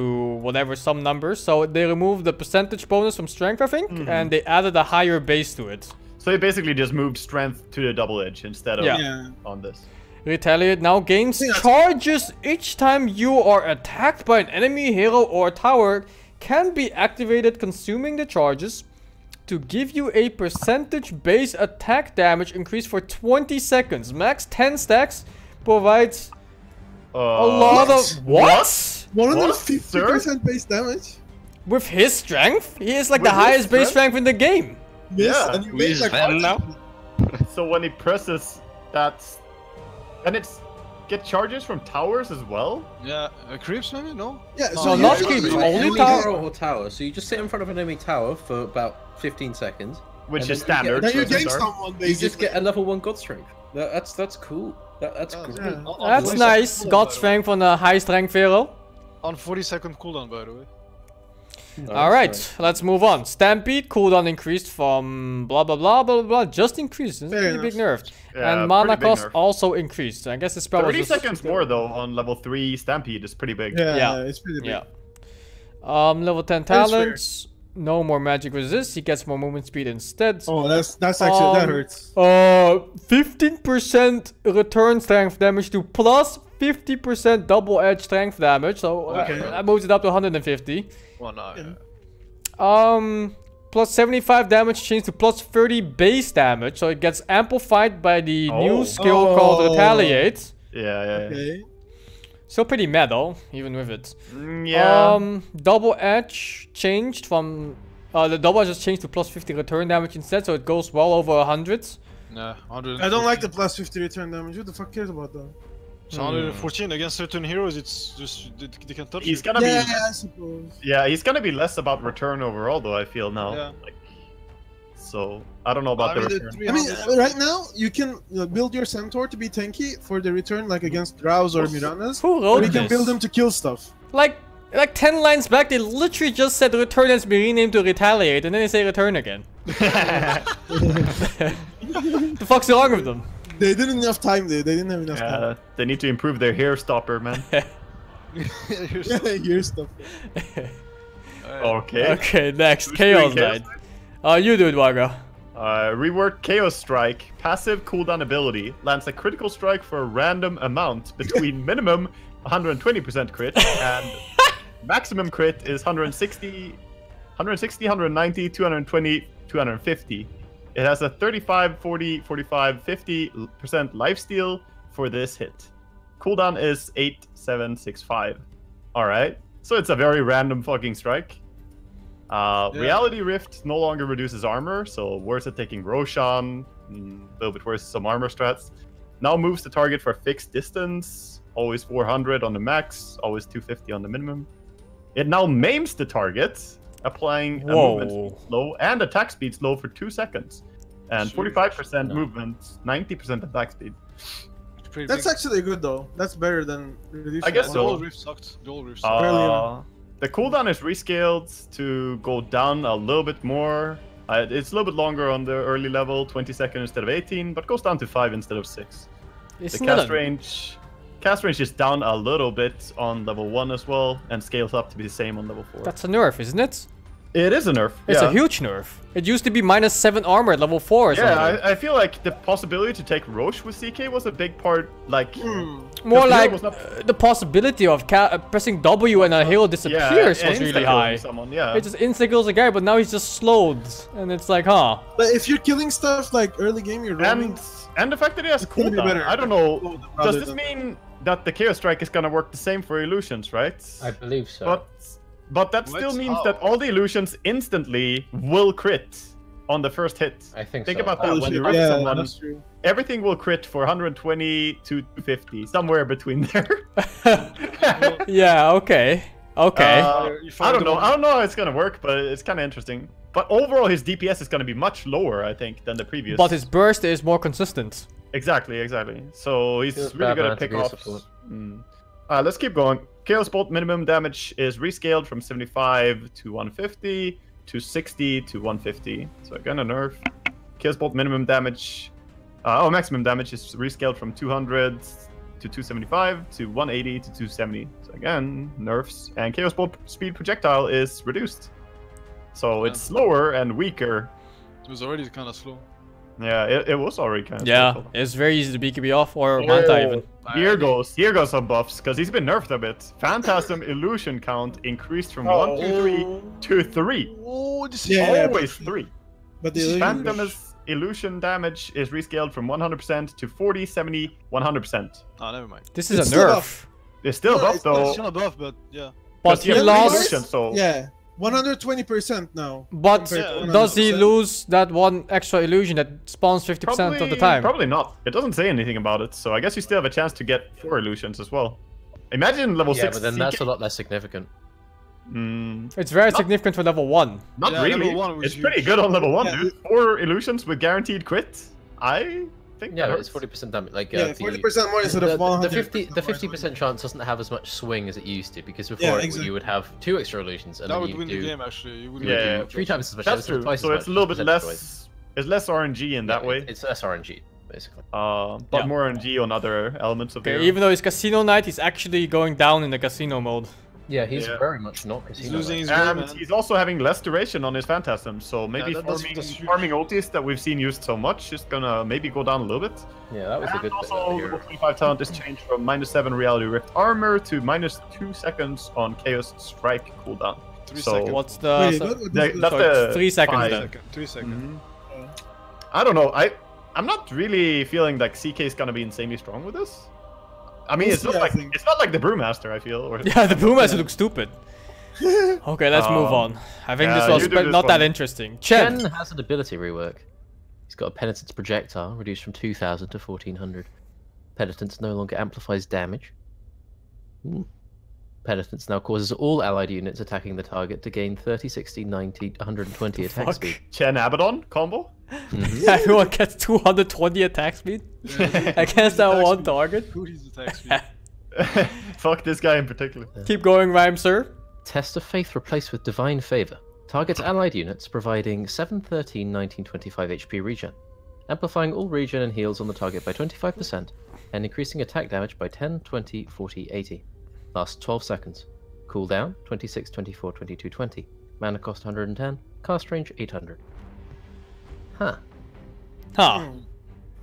whatever, some numbers. So they removed the percentage bonus from strength, I think, and they added a higher base to it. So they basically just moved strength to the double edge instead of on this. Retaliate now gains charges each time you are attacked by an enemy, hero, or tower. Can be activated, consuming the charges to give you a percentage base attack damage increase for 20 seconds. Max 10 stacks provides a lot of... What? 150% base damage? With his strength? He is like the highest base strength in the game. Yeah. And you Who is like Van now? So when he presses that... And it's... Get charges from towers as well? Yeah, creeps maybe? No? Yeah, No, so not you- creeps, you- only Enemy tower. hero or tower. So you just sit in front of an enemy tower for about 15 seconds. Which and is then you get- standard. Then you for the game start. someone, You basically. just get a level 1 god strength. That's cool. That's great. Yeah. That's nice. God strength on a high strength hero. On 40-second cooldown, by the way. Alright, let's move on. Stampede cooldown increased from blah blah blah blah blah. Just increased. It's Fair pretty big enough. nerfed. Yeah, And mana pretty big cost nerf. also increased. I guess this spell was 30 just... seconds more though on level 3 Stampede is pretty big. Yeah, it's pretty big. Yeah. Level 10 fair. talents. No more magic resist. He gets more movement speed instead. Oh, that's actually, that hurts. 15% return strength damage to plus 50% double edge strength damage. So that moves it up to 150. Well, no, yeah. Plus 75 damage changed to plus 30 base damage. So it gets amplified by the new skill called Retaliate. Yeah. Okay. Still pretty mad though, even with it. Yeah. Double edge changed from the double edge has changed to plus 50 return damage instead, so it goes well over 100. Nah, 100. I don't like the plus 50 return damage. Who the fuck cares about that? So 114 against certain heroes, it's just they can touch He's you. gonna be I suppose. he's gonna be less about return overall though, I feel now. Yeah. Like, so I don't know about the return. I mean, right now you can build your centaur to be tanky for the return, like against Drows or Miranas. Who Or wrote you can this? build them to kill stuff. Like 10 lines back, they literally just said return has been renamed to Retaliate, and then they say return again. The fuck's wrong with them? They didn't enough time. They didn't have enough time. They need to improve their hair stopper, man. Here's stuff. Okay. Okay, next. Who's Chaos doing Chaos Knight. You do it, Waga. Rework Chaos Strike. Passive cooldown ability. Lands a critical strike for a random amount between minimum 120% crit and maximum crit is 160, 190, 220, 250. It has a 35, 40, 45, 50% lifesteal for this hit. Cooldown is 8765. Alright. So it's a very random fucking strike. Reality Rift no longer reduces armor, so worse at taking Roshan, a little bit worse some armor strats. Now moves the target for a fixed distance, always 400 on the max, always 250 on the minimum. It now maims the target, applying a movement speed slow and attack speed slow for 2 seconds. And 45% movement, 90% attack speed. That's actually good though. That's better than reducing. I guess so. Dual Rift sucked. Dual Rift sucked. The cooldown is rescaled to go down a little bit more. It's a little bit longer on the early level, 20 seconds instead of 18, but goes down to 5 instead of 6. The cast range is down a little bit on level 1 as well, and scales up to be the same on level 4. That's a nerf, isn't it? It is a nerf. It's a huge nerf. It used to be -7 armor at level 4 or something. Yeah, I feel like the possibility to take Roche with CK was a big part, like... More like the possibility of pressing W and a hero disappears was really high. Someone, It just insta-kills a guy, but now he's just slowed. And it's like, huh. But if you're killing stuff like early game, you're roaming. And the fact that it has gonna be cooldown, better. I don't know. Does this mean that the Chaos Strike is gonna work the same for illusions, right? I believe so. But that still means that all the illusions instantly will crit on the first hit. I think Think so. about that. When you hit Yeah, someone, that's true. everything will crit for 120 to 250, somewhere between there. Yeah, okay. Okay. I don't know how it's gonna work, but it's kind of interesting. But overall, his DPS is gonna be much lower, I think, than the previous. But his burst is more consistent. Exactly. So he's really good at pickoffs. Let's keep going. Chaos Bolt minimum damage is rescaled from 75 to 150 to 60 to 150. So again, a nerf. Chaos Bolt minimum damage, maximum damage is rescaled from 200 to 275 to 180 to 270. So again, nerfs. And Chaos Bolt speed projectile is reduced. So it's slower and weaker. It was already kind of slow. Yeah, it was already kind of Yeah, it's very easy to BKB off or Manta even. Here goes some buffs, because he's been nerfed a bit. Phantasm illusion count increased from 1 to 3 to 3. Oh, this is always 3. But the Phantom's illusion damage is rescaled from 100% to 40, 70, 100%. Oh, never mind. This is a nerf. It's still buff though. It's still a buff, but yeah. But he lost. Yeah, 120% now. But does he lose that one extra illusion that spawns 50% of the time? Probably not. It doesn't say anything about it, so I guess you still have a chance to get 4 illusions as well. Imagine level 6. Yeah, but then that's a lot less significant. It's very significant for level 1. Not really. Level 1 was it's huge. pretty good on level 1, dude. 4 illusions with guaranteed crit. I think Yeah, that it's 40% damage. Like, 40% more instead of 100. The 50% chance doesn't have as much swing as it used to, because before you would have 2 extra illusions and That then would you win do the game actually. You would Yeah, 3 times as much. That's true. Twice So as it's a much little bit percentage-wise. less. It's less RNG in that way. It's less RNG, basically. But more RNG on other elements of the Okay, even though it's casino night, he's actually going down in the casino mode. Yeah, he's very much not He's casino. losing his And game, man. he's also having less duration on his Phantasm, so maybe that's huge. farming ultis that we've seen used so much is gonna maybe go down a little bit. Yeah, that was a good bit. Also, level 25 talent is changed from -7 Reality Rift Armor to -2 seconds on Chaos Strike cooldown. 3 So seconds. What's the... that's so the 3 seconds 5. then. 3 seconds. I don't know. I'm not really feeling like CK is gonna be insanely strong with this. I mean, it's not like the Brewmaster. I feel. Or Yeah, the Brewmaster looks stupid. Okay, let's move on. I think this was you do this not that one. interesting. Chen Chen! has an ability rework. He's got a Penitence projectile, reduced from 2000 to 1400. Penitence no longer amplifies damage. Penitence now causes all allied units attacking the target to gain 30, 60, 90, 120 attack Fuck. speed. Chen Abaddon combo. Everyone gets 220 attack speed against that one target. Who's attack speed? Fuck this guy in particular. Keep going, Rhyme, sir. Test of Faith replaced with Divine Favor. Targets allied units, providing 7, 13, 19, 25 HP regen. Amplifying all regen and heals on the target by 25%, and increasing attack damage by 10, 20, 40, 80. Lasts 12 seconds. Cooldown 26, 24, 22, 20. Mana cost 110. Cast range 800. Huh. Huh.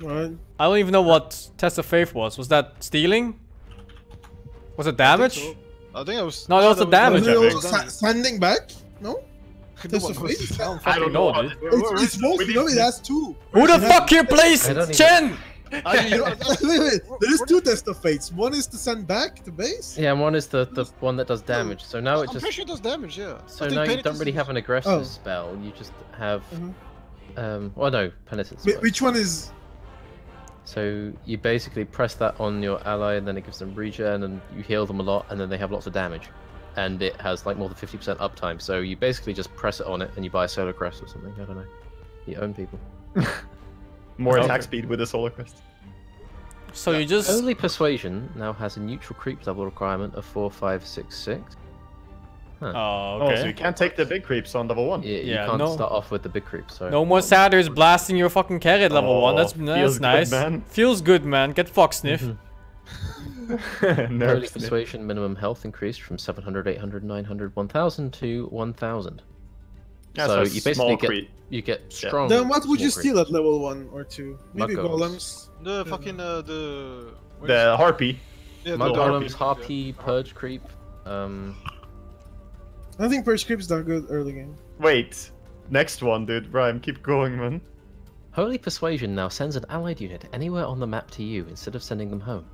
Right. I don't even know what Test of Faith was. Was that stealing? Was it damage? I think I was. No, that was the damage, I think. Standing back? No? Test of Faith? I don't know, know. dude. It's supposed to know it has 2. Who the fuck here plays I don't even- Chen? Wait, there is 2 Test of Fates. One is to send back to base. Yeah, and one is the one that does damage. So now it I'm just. pretty sure it does damage, yeah. So I think now you Penitence don't really is- have an aggressive Oh. spell. You just have. Well, no, Penitence. works. Which one is? So you basically press that on your ally, and then it gives them regen, and you heal them a lot, and then they have lots of damage. And it has like more than 50% uptime. So you basically just press it on it, and you buy a Solar Crest or something. I don't know. You own people. More attack speed with the Solar Crest. So you just... Holy Persuasion now has a neutral creep level requirement of 4, 5, 6, 6. Oh, Oh, so you okay. can't take the big creeps on level 1. You Yeah, can't no. start off with the big creep. So No more Satyrs blasting your fucking carrot level 1. That's feels good, nice. man. Feels good, man. Get fuck sniff. Holy Nerfs. Persuasion minimum health increased from 700, 800, 900, 1000 to 1000. Yeah, so it's you a basically small get creep. you get strong. Then what would you small steal at level 1 or 2? Maybe Mud golems. The fucking the. The Harpy. Yeah, Mud the Golems, Harpy, Purge Creep. I don't think Purge Creep's that good early game. Wait. Next one, dude. Rhyme, keep going, man. Holy Persuasion now sends an allied unit anywhere on the map to you instead of sending them home.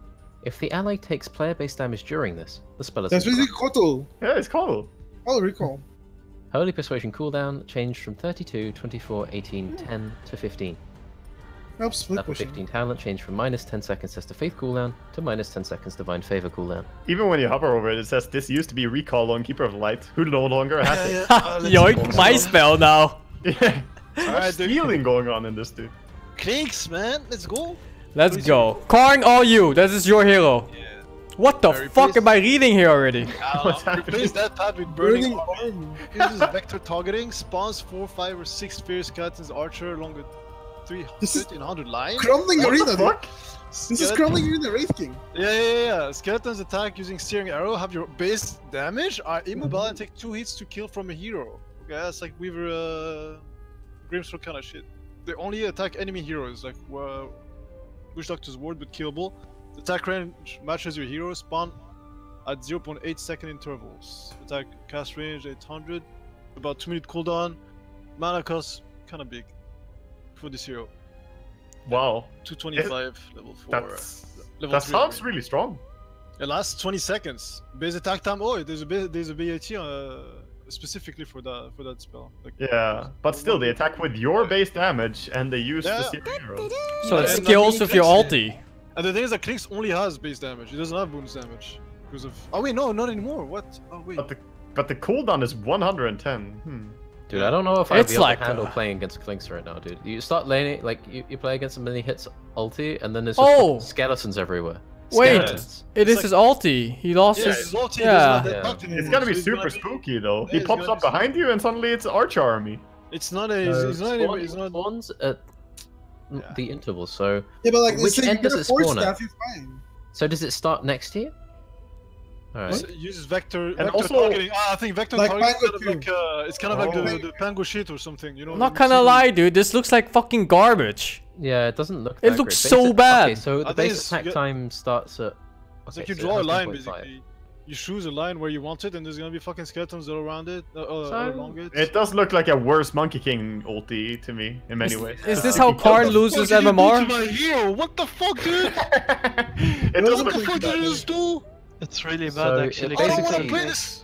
If the ally takes player-based damage during this, the spell is That's really Kotal. Yeah, it's cool. I'll recall. Holy Persuasion cooldown changed from 32, 24, 18, 10 to 15. Helps split Level pushing. 15 talent changed from minus 10 seconds Test of Faith cooldown to minus 10 seconds Divine Favor cooldown. Even when you hover over it, it says this used to be recall on Keeper of the Light, who no longer has it. Yoink, my spell now. Yeah. There's Alright, dude. stealing going on in this, dude. Cranks, man. Let's go. Let's go. Karn, all you. This is your hero. Yeah. What the Very fuck pleased. am I reading here already? What's happening? Replace that pad with burning. Burning arm. Uses vector targeting. Spawns 4, 5, or 6 fierce skeletons archer along with This is 1300 lines. Crumbling What arena, the dude. fuck? This is currently in the Wraith King. Yeah. Skeletons attack using steering arrow, have your base damage, are immobile and take 2 hits to kill from a hero. Okay, that's like Weaver Grimstroke kind of shit. They only attack enemy heroes, like Witch Doctor's Ward, but killable. The attack range matches your hero, spawn at 0.8 second intervals. Attack cast range 800, about 2-minute cooldown. Mana cost kind of big for this hero. Wow. 225, level 4. That sounds really strong. It lasts 20 seconds. Base attack time. Oh, there's a BAT specifically for that spell. Like, yeah, but still, they attack with your base damage and they use the steering arrows. So it skills with your ulti. And the thing is that Klinks only has base damage. It doesn't have bonus damage because of. Oh wait, no, not anymore. What? Oh wait. But the cooldown is 110. Dude, I don't know if I'd be able to handle playing against Klinks right now, dude. You start laning, like, you play against him and he hits ulti, and then there's just skeletons everywhere. Wait, it is his ulti. He lost his... Yeah. It's gonna be super spooky, though. He pops up behind you and suddenly it's Archer Army. It's not a... It's not... spawns at the intervals, so... Yeah, but like, which end does it spawn at? Fine. So does it start next year? Alright. It uses vector also targeting. I think vector like targeting it's kind of like the Pango shit or something, you know? I'm not gonna lie, dude. This looks like fucking garbage. Yeah, it doesn't look It that looks great. so bad. Okay, so the base attack time starts at... It's like you draw a line, basically. You choose a line where you want it, and there's gonna be fucking skeletons all around it, along it. It does look like a worse Monkey King ulti to me, in many ways. Is this how Karn loses MMR? My hero, what the fuck, dude? It does look like that. It's really bad, actually. It's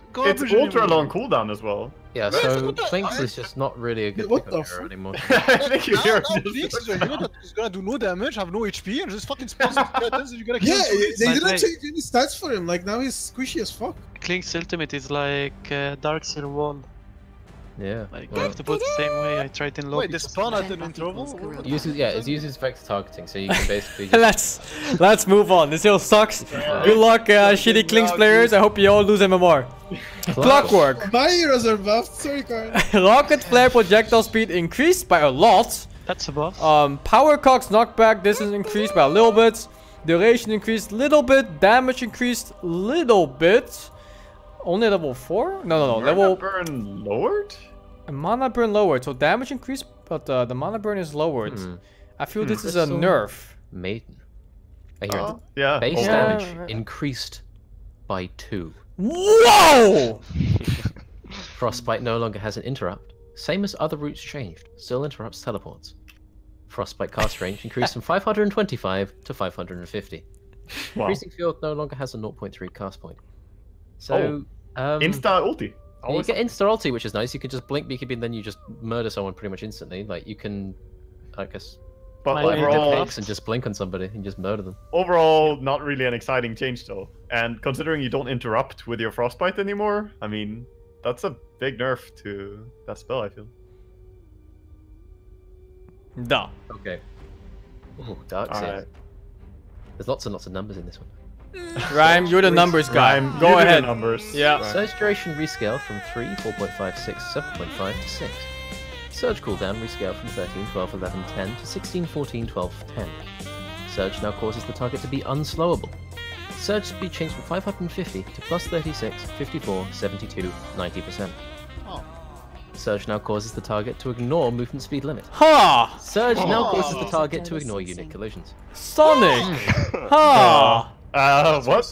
ultra long cooldown as well. Yeah, so Klinks is just not really a good hero anymore. I think you're Klinks is a hero that's gonna do no damage, have no HP, and just fucking spawn some skeletons and you gotta kill Yeah, they didn't change any stats for him, like now he's squishy as fuck. Klinks' ultimate is like Darkseer Wall. Yeah. Like, you have to put it the same way I tried in lobby. Wait, they spawn at an interval? It uses vector targeting, so you can basically Let's move on. This hero sucks. Good luck, shitty Klinks players. I hope you all lose MMR. Clockwork. My heroes are buffed, sorry Karn. Rocket flare projectile speed increased by a lot. That's a buff. Power cogs knockback distance increased by a little bit. Duration increased little bit. Damage increased little bit. Only level 4? No. Level burn lowered? Mana burn lowered. So damage increased, but the mana burn is lowered. I feel this is a nerf. Maiden. I hear it. Yeah. Base damage increased by 2. Whoa! Frostbite no longer has an interrupt. Same as other routes changed. Still interrupts teleports. Frostbite cast range increased from 525 to 550. Wow. Freezing Field no longer has a 0.3 cast point. So, Insta ulti. You get insta ulti, which is nice. You can just blink BKB and then you just murder someone pretty much instantly. Like, you can, I guess, but overall, and just blink on somebody and just murder them. Overall, not really an exciting change though. And considering you don't interrupt with your Frostbite anymore, I mean, that's a big nerf to that spell, I feel. Duh. Okay. Oh, Darkseer. Right. There's lots and lots of numbers in this one. Rhyme, you're the numbers guy. Rhyme, Go ahead. Numbers. Yeah. Surge duration rescale from 3, 4.56, 7.5 to 6. Surge cooldown rescale from 13, 12, 11, 10 to 16, 14, 12, 10. Surge now causes the target to be unslowable. Surge speed changed from 550 to plus 36, 54, 72, 90%. Surge now causes the target to ignore movement speed limit. Ha! Surge now causes the target to ignore unit collisions. Sonic! Ha! What?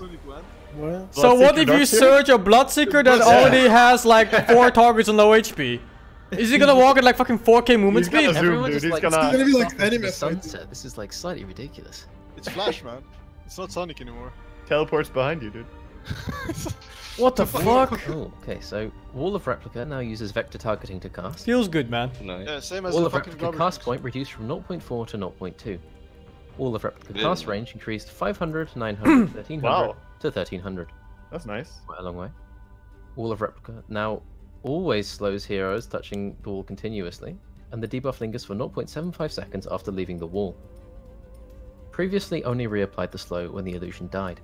So what if you surge a Bloodseeker that already has like 4 targets on low HP? Is he gonna walk at like fucking 4K movement speed? Everyone just like, It's gonna be like anime sunset. This is like slightly ridiculous. It's Flash, man. It's not Sonic anymore. Teleports behind you, dude. What the fuck? Cool. Okay, so Wall of Replica now uses vector targeting to cast. Feels good, man. Nice. Yeah, same as Wall the of fucking Replica cast point reduced from 0.4 to 0.2. Wall of Replica cast range increased 500, 900, 1300 Wow. to 1300. That's nice. Quite a long way. Wall of Replica now always slows heroes touching the wall continuously, and the debuff lingers for 0.75 seconds after leaving the wall. Previously only reapplied the slow when the illusion died.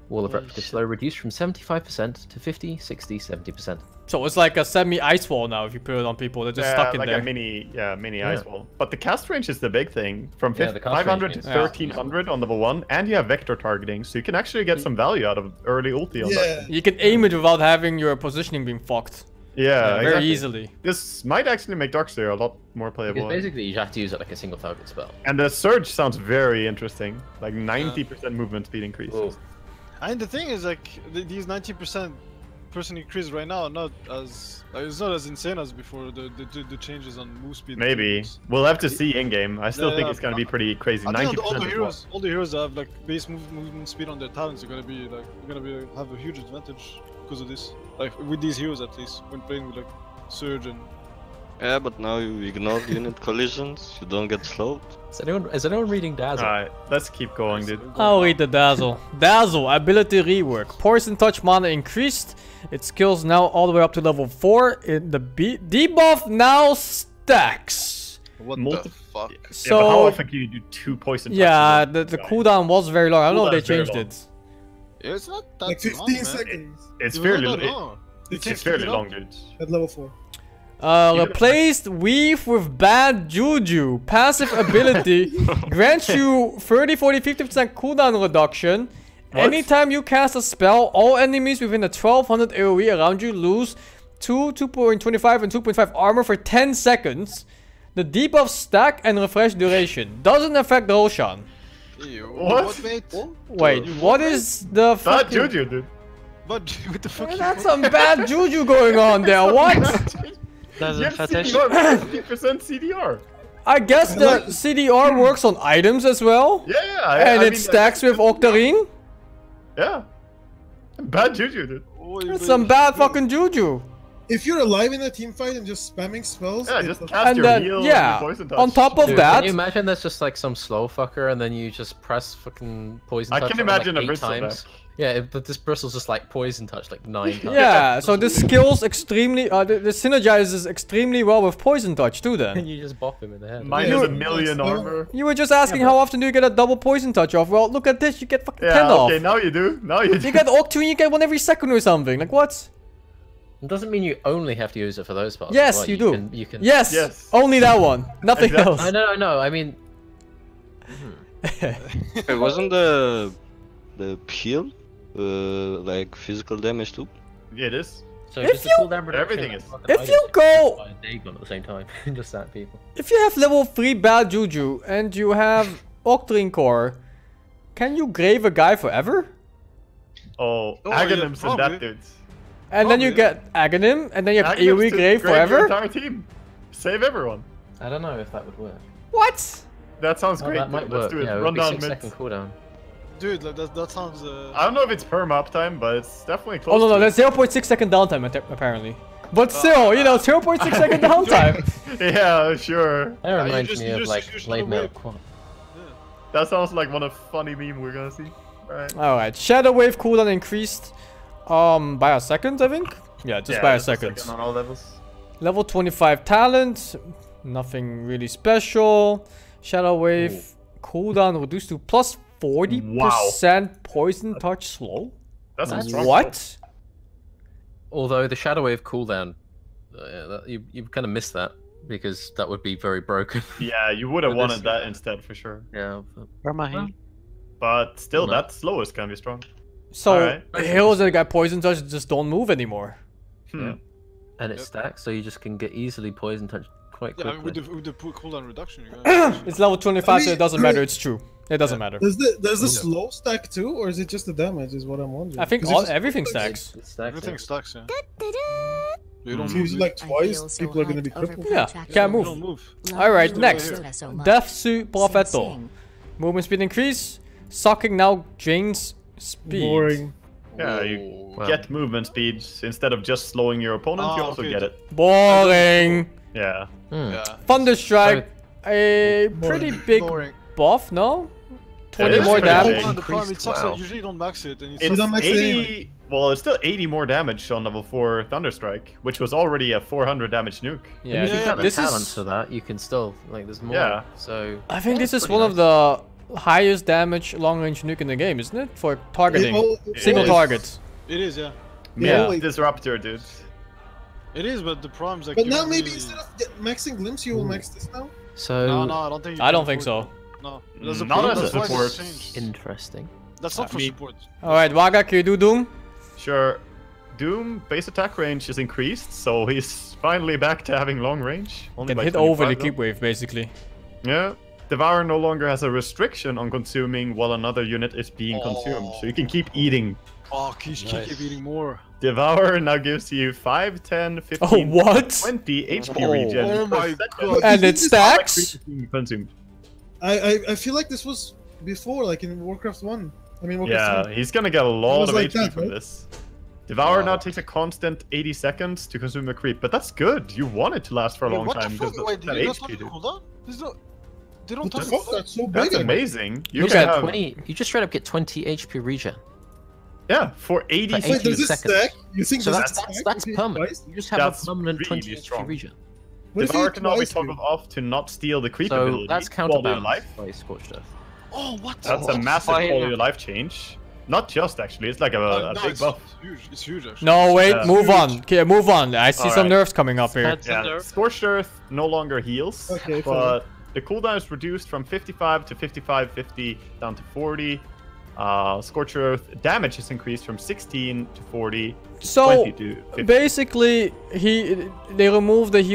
Wall of Repetitive Slow reduced from 75% to 50, 60, 70%. So it's like a semi-ice wall now if you put it on people. They're just stuck in like there. a mini ice wall. But the cast range is the big thing. From 500 to 1300 on level 1, and you have vector targeting, so you can actually get some value out of early ulti on that. You can aim it without having your positioning being fucked. Yeah, very easily. This might actually make Darkslayer a lot more playable. Because basically you have to use it like a single target spell. And the Surge sounds very interesting. Like 90% movement speed increase. And the thing is, like, these 90% person increase right now are not as it's not as insane as before. The changes on move speed. Maybe we'll have to see in game. I still think it's gonna be pretty crazy. 90%. All the heroes that have like base movement speed on their talents are gonna be have a huge advantage because of this. Like with these heroes at least, when playing with like Surge and. Yeah, but now you ignore unit collisions. You don't get slowed. Is anyone reading Dazzle? Alright, let's keep going, dude. I'll read the Dazzle. Dazzle, ability rework. Poison touch mana increased. Its skills now all the way up to level 4. The debuff now stacks. What the fuck? So, but how often can you do 2 poison touches? Yeah, the cooldown was very long. I don't know if they changed it. It's not that like 15 seconds. It's fairly long. It's fairly long, dude. At level 4. Replaced Weave with Bad Juju. Passive ability grants you 30, 40, 50% cooldown reduction. What? Anytime you cast a spell, all enemies within the 1200 AoE around you lose 2.25 and 2.5 armor for 10 seconds. The debuff stack and refresh duration. Doesn't affect Roshan. What? Wait, what is the Bad Juju, dude. But what the fuck? That's some bad Juju going on there. What? Doesn't fetish. 50% CDR. I guess the CDR works on items as well. Yeah, and it stacks with Octarine. Yeah. Bad Juju, dude. That's some bad fucking Juju. If you're alive in a team fight and just spamming spells, just cast your heal and poison touch. On top of that, can you imagine there's just like some slow fucker and then you just press fucking poison touch? I can imagine like a bristle times. Yeah, but this bristle's just like poison touch like 9 times. Yeah, so this skills extremely, this synergizes extremely well with poison touch too then. You just bop him in the head. Mine is a million armor. You were just asking how often do you get a double poison touch off? Well, look at this, you get fucking 10 off. Okay, now you do. Now you do. You get Octarine, you get one every second or something. Like what? It doesn't mean you only have to use it for those parts. Yes, well. you do. You can... Yes, only that one. Nothing else. I know. I mean... Hey, wasn't the heal like physical damage too? Yeah, it is. So if just you, everything is. If you go... at the same time, just that people. If you have level 3 bad Juju and you have Octarine Core, can you grave a guy forever? Oh, Aghanims and that dudes. And then you get Aghanim, and then you have AoE Grave forever? Your entire team. Save everyone. I don't know if that would work. What? That sounds great. That might Let's work. do it. Yeah, Run down 6 mid. second cooldown. Dude, that sounds. I don't know if it's perm uptime, but it's definitely close. Oh no, that's 0.6 second downtime apparently. But still, you know, 0.6 second downtime. Yeah, sure. That reminds me of like Blade Mail Quad. That sounds like one of funny meme we're gonna see. Alright, Shadow Wave cooldown increased by a second, I think. Yeah, just by a second. On all levels. Level 25 talent, nothing really special. Shadow Wave cooldown reduced to plus 40% poison touch slow. That's what? Although the Shadow Wave cooldown, you kind of missed that because that would be very broken. Yeah, you would have wanted that instead for sure. Yeah. But still, that slow is gonna be strong. So heroes that got poison touch just don't move anymore. Yeah. And it stacks, so you just can get easily poison touch quite quickly. Yeah, with the cooldown reduction. It's level 25, so it doesn't matter. It's true. It doesn't matter. Does the slow stack too, or is it just the damage? Is what I'm wondering. I think everything stacks. Everything stacks. Yeah. You don't use like twice. People are gonna be crippled. Yeah, can't move. All right, next, Deathsuit Prophetto. Movement speed increase. Sucking now drains speed. Boring. Yeah, you get movement speeds instead of just slowing your opponent. You also get it. Boring. Yeah. Thunderstrike, a pretty big buff, no? 20 more damage. The problem it sucks that usually you don't max it. And it's 80. Well, it's still 80 more damage on level 4 Thunderstrike, which was already a 400 damage nuke. Yeah, if you have the talent for that, you can still like there's more. Yeah. So I think this is one of the highest damage long-range nuke in the game, isn't it? For targeting. Single is. targets. It is, yeah. Yeah. Disruptor, dude. It is, but the problem is like. But now maybe instead of maxing glimpse, you will max this now. So No, I don't think. I don't think so. No, that's a Not problem. as a That's why it's support. changed. interesting. That's not for support. Alright, Waga, can you do Doom? Sure. Doom base attack range is increased, so he's finally back to having long range. Only Can by hit over the 25 keep wave, basically. though. Yeah. Devourer no longer has a restriction on consuming while another unit is being consumed, so you can keep eating. Oh, keep eating more. Devourer now gives you 5, 10, 15, Oh, what? 20 HP regen. Oh per my second. god. And it stacks? Being consumed. I feel like this was before, like in Warcraft 1. I mean, Warcraft Yeah, he's gonna get a lot was of like HP that, from right? this. Devourer now takes a constant 80 seconds to consume a creep, but that's good. You want it to last for a long What time the fuck? because Wait, that did you not talk HP, to dude. cooldown? There's no. They don't What the talk fuck? about That's so big. That's I mean. amazing. You Look can at have 20. You just straight up get 20 HP regen. yeah for 80 For 80 Wait, does it seconds. stack? You think So does that's it stack? that's Okay, permanent. twice? You just have That's a permanent really 20 strong. HP regen. What if you Devourer hit can now be twice, toggled off to not steal the creep So ability. that's quality of counterbalanced life. by Scorched Earth. Oh, what? That's a massive quality of life change. Not just actually, it's like a No, big it's buff. huge. It's huge, actually. No, wait, Yeah. move on. Okay, move on. I see some Alright. nerfs coming up here. That's a Yeah, nerf. Scorched Earth no longer heals, Okay, but the cooldown is reduced from 55 to 55, 50 down to 40. Scorched Earth damage is increased from 16 to 40, So, 20 to 50. basically, they removed the heal